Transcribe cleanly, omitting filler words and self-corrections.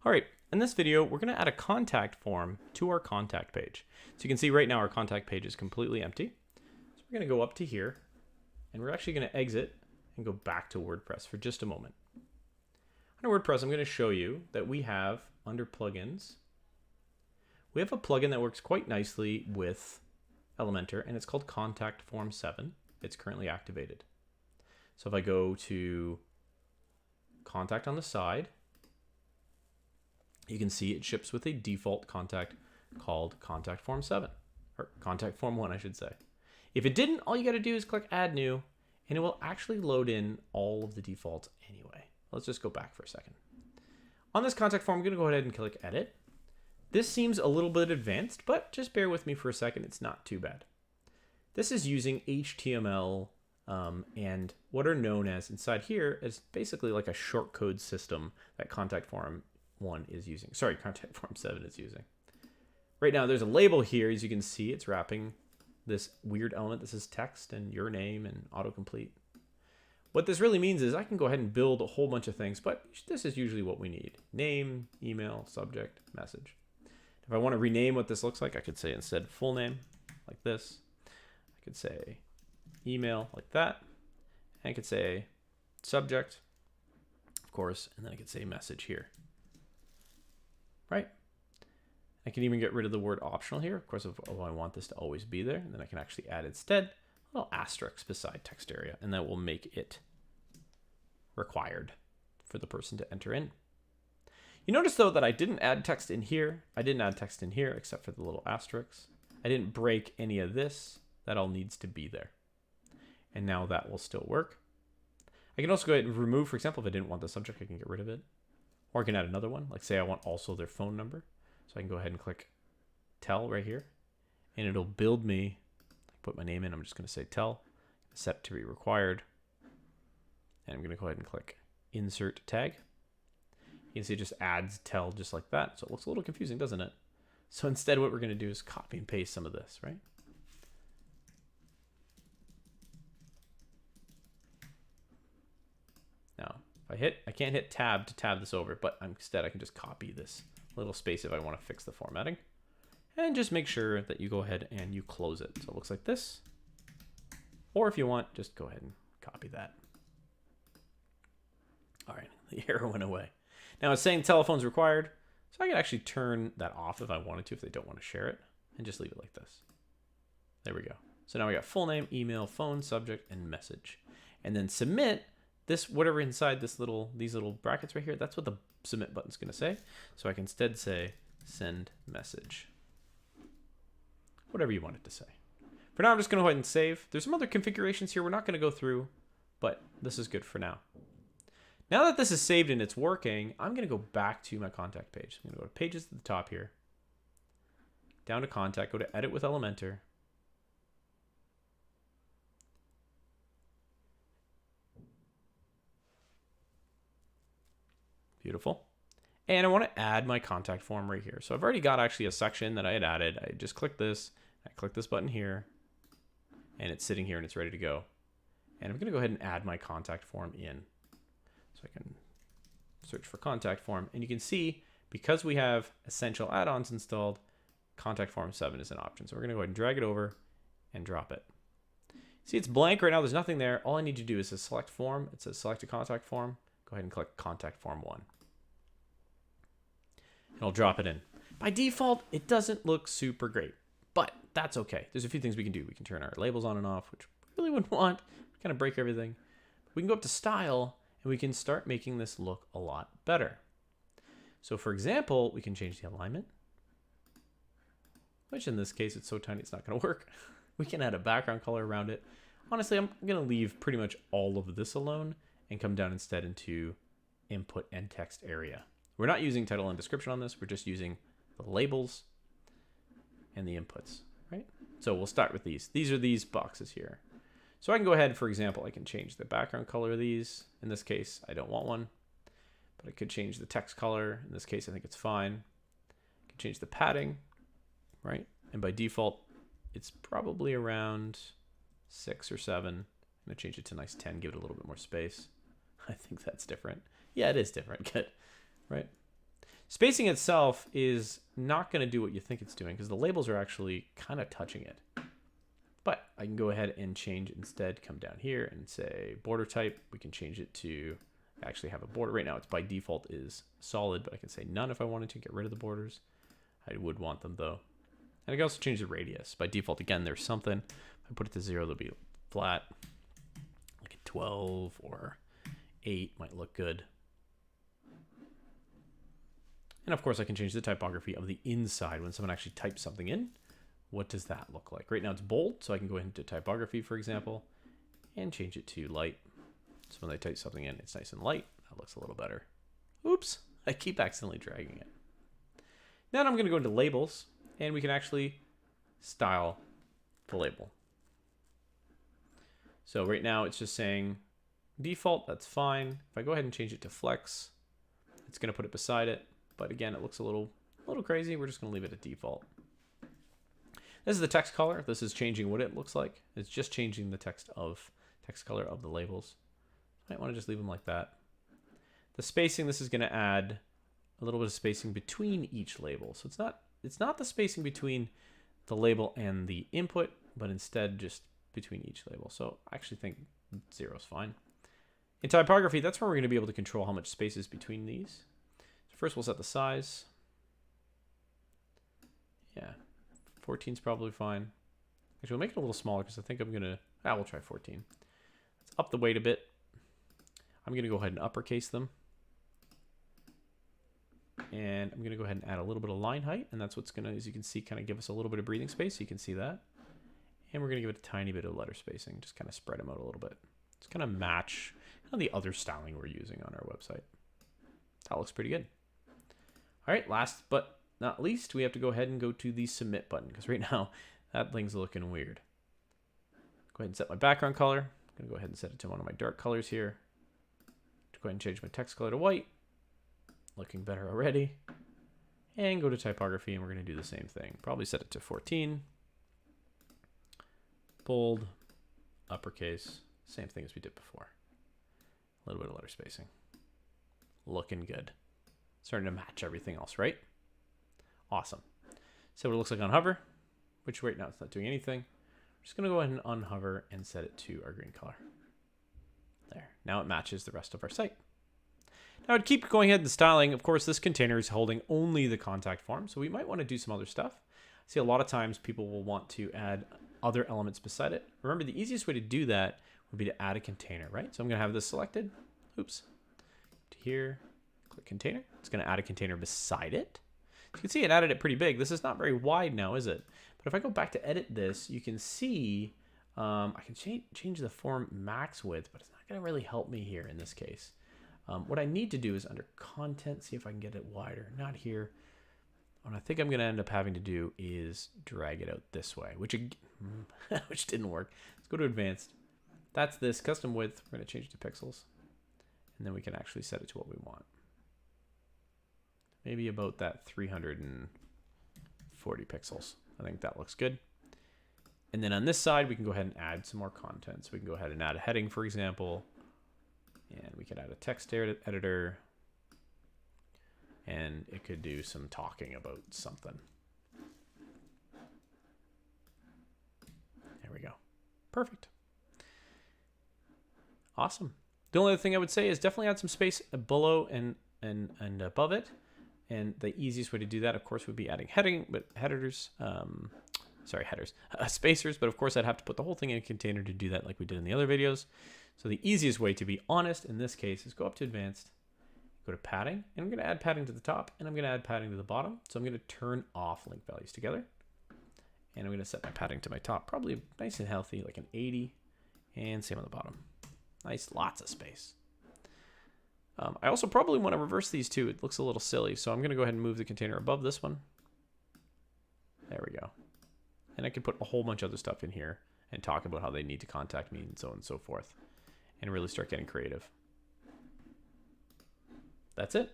All right, in this video, we're going to add a contact form to our contact page. So you can see right now our contact page is completely empty. So we're going to go up to here, and we're actually going to exit and go back to WordPress for just a moment. Under WordPress, I'm going to show you that we have, under plugins, we have a plugin that works quite nicely with Elementor, and it's called Contact Form 7. It's currently activated. So if I go to Contact on the side, you can see it ships with a default contact called Contact Form 7, or Contact Form 1, I should say. If it didn't, all you got to do is click Add New, and it will actually load in all of the defaults anyway. Let's just go back for a second. On this contact form, I'm going to go ahead and click Edit. This seems a little bit advanced, but just bear with me for a second. It's not too bad. This is using HTML and what are known as inside here is basically like a shortcode system that Contact Form 1 is using. Sorry, Contact Form 7 is using. Right now, there's a label here. As you can see, it's wrapping this weird element. This is text and your name and autocomplete. What this really means is I can go ahead and build a whole bunch of things, but this is usually what we need. Name, email, subject, message. If I want to rename what this looks like, I could say instead full name, like this. I could say email, like that. And I could say subject, of course, and then I could say message here. Right? I can even get rid of the word optional here. Of course, if I want this to always be there, and then I can actually add instead a little asterisk beside text area, and that will make it required for the person to enter in. You notice though that I didn't add text in here. I didn't add text in here except for the little asterisks. I didn't break any of this. That all needs to be there. And now that will still work. I can also go ahead and remove, for example, if I didn't want the subject, I can get rid of it. Or I can add another one, like say I want also their phone number. So I can go ahead and click tell right here, and it'll build me, put my name in, I'm just going to say tell, set to be required. And I'm going to go ahead and click insert tag. You can see it just adds tell just like that. So it looks a little confusing, doesn't it? So instead what we're going to do is copy and paste some of this, right? Now, if I can't hit tab to tab this over, but instead I can just copy this little space if I want to fix the formatting. And just make sure that you go ahead and you close it. So it looks like this. Or if you want, just go ahead and copy that. All right, the error went away. Now it's saying telephone's required. So I can actually turn that off if I wanted to, if they don't want to share it, and just leave it like this. There we go. So now we got full name, email, phone, subject, and message. And then submit, this whatever inside these little brackets right here, that's what the submit button's going to say. So I can instead say send message. Whatever you want it to say. For now, I'm just going to go ahead and save. There's some other configurations here we're not going to go through, but this is good for now. Now that this is saved and it's working, I'm going to go back to my contact page. I'm going to go to pages at the top here, down to contact, go to edit with Elementor. Beautiful. And I want to add my contact form right here. So I've already got actually a section that I had added. I just click this, I click this button here, and it's sitting here and it's ready to go. And I'm going to go ahead and add my contact form in. So I can search for contact form, and you can see because we have essential add-ons installed, contact form 7 is an option. So we're going to go ahead and drag it over and drop it. See, it's blank right now. There's nothing there. All I need to do is select form. It says select a contact form. Go ahead and click contact form 1. And I'll drop it in. By default, it doesn't look super great, but that's okay. There's a few things we can do. We can turn our labels on and off, which we really wouldn't want. Kind of break everything. We can go up to style, and we can start making this look a lot better. So for example, we can change the alignment, which in this case, it's so tiny, it's not going to work. We can add a background color around it. Honestly, I'm going to leave pretty much all of this alone and come down instead into input and text area. We're not using title and description on this. We're just using the labels and the inputs, right? So we'll start with these. These are these boxes here. So I can go ahead, for example, I can change the background color of these. In this case, I don't want one, but I could change the text color. In this case, I think it's fine. I can change the padding, right? And by default, it's probably around 6 or 7. I'm gonna change it to nice 10, give it a little bit more space. I think that's different. Yeah, it is different, good, right? Spacing itself is not going to do what you think it's doing because the labels are actually kind of touching it. But I can go ahead and change instead, come down here and say border type. We can change it to actually have a border. Right now it's by default is solid, but I can say none if I wanted to get rid of the borders. I would want them though. And I can also change the radius. By default, again, there's something. If I put it to 0, they'll be flat. Like a 12 or 8 might look good. And of course, I can change the typography of the inside when someone actually types something in. What does that look like? Right now it's bold, so I can go ahead into typography, for example, and change it to light. So when they type something in, it's nice and light. That looks a little better. Oops, I keep accidentally dragging it. Then I'm going to go into labels, and we can actually style the label. So right now it's just saying default, that's fine. If I go ahead and change it to flex, it's going to put it beside it. But again, it looks a little crazy. We're just going to leave it at default. This is the text color. This is changing what it looks like. It's just changing the text color of the labels. Might want to just leave them like that. The spacing, this is going to add a little bit of spacing between each label. So it's not the spacing between the label and the input, but instead just between each label. So I actually think 0 is fine. In typography, that's where we're going to be able to control how much space is between these. So first we'll set the size. Yeah, 14 is probably fine. Actually, we'll make it a little smaller because I think I'm going to, we'll try 14. Let's up the weight a bit. I'm going to go ahead and uppercase them. And I'm going to go ahead and add a little bit of line height. And that's what's going to, as you can see, kind of give us a little bit of breathing space. So you can see that. And we're going to give it a tiny bit of letter spacing. Just kind of spread them out a little bit. Just kind of match the other styling we're using on our website. That looks pretty good. All right, last but not least, we have to go ahead and go to the submit button. Because right now, that thing's looking weird. Go ahead and set my background color. I'm going to go ahead and set it to one of my dark colors here. Go ahead and change my text color to white. Looking better already. And go to typography, and we're going to do the same thing. Probably set it to 14. Bold, uppercase, same thing as we did before. A little bit of letter spacing. Looking good. Starting to match everything else, right? Awesome. So what it looks like on hover, which right now it's not doing anything. I'm just going to go ahead and unhover and set it to our green color. There. Now it matches the rest of our site. Now I'd keep going ahead and styling. Of course, this container is holding only the contact form, so we might want to do some other stuff. I see a lot of times people will want to add other elements beside it. Remember, the easiest way to do that would be to add a container, right? So I'm going to have this selected. Oops. To here, click container. It's going to add a container beside it. You can see it added it pretty big. This is not very wide now, is it? But if I go back to edit this, you can see I can change the form max width, but it's not going to really help me here in this case. What I need to do is under content, see if I can get it wider. Not here. What I think I'm going to end up having to do is drag it out this way, which didn't work. Let's go to advanced. That's this custom width. We're going to change it to pixels. And then we can actually set it to what we want. Maybe about that 340 pixels. I think that looks good. And then on this side, we can go ahead and add some more content. So we can go ahead and add a heading, for example. And we could add a text editor. And it could do some talking about something. There we go. Perfect. Awesome. The only other thing I would say is definitely add some space below and above it. And the easiest way to do that, of course, would be adding spacers. But of course, I'd have to put the whole thing in a container to do that like we did in the other videos. So the easiest way, to be honest, in this case, is go up to advanced, go to padding, and I'm going to add padding to the top, and I'm going to add padding to the bottom. So I'm going to turn off link values together. And I'm going to set my padding to my top, probably nice and healthy, like an 80, and same on the bottom. Nice, lots of space. I also probably want to reverse these two. It looks a little silly. So I'm going to go ahead and move the container above this one. There we go. And I can put a whole bunch of other stuff in here and talk about how they need to contact me and so on and so forth. And really start getting creative. That's it.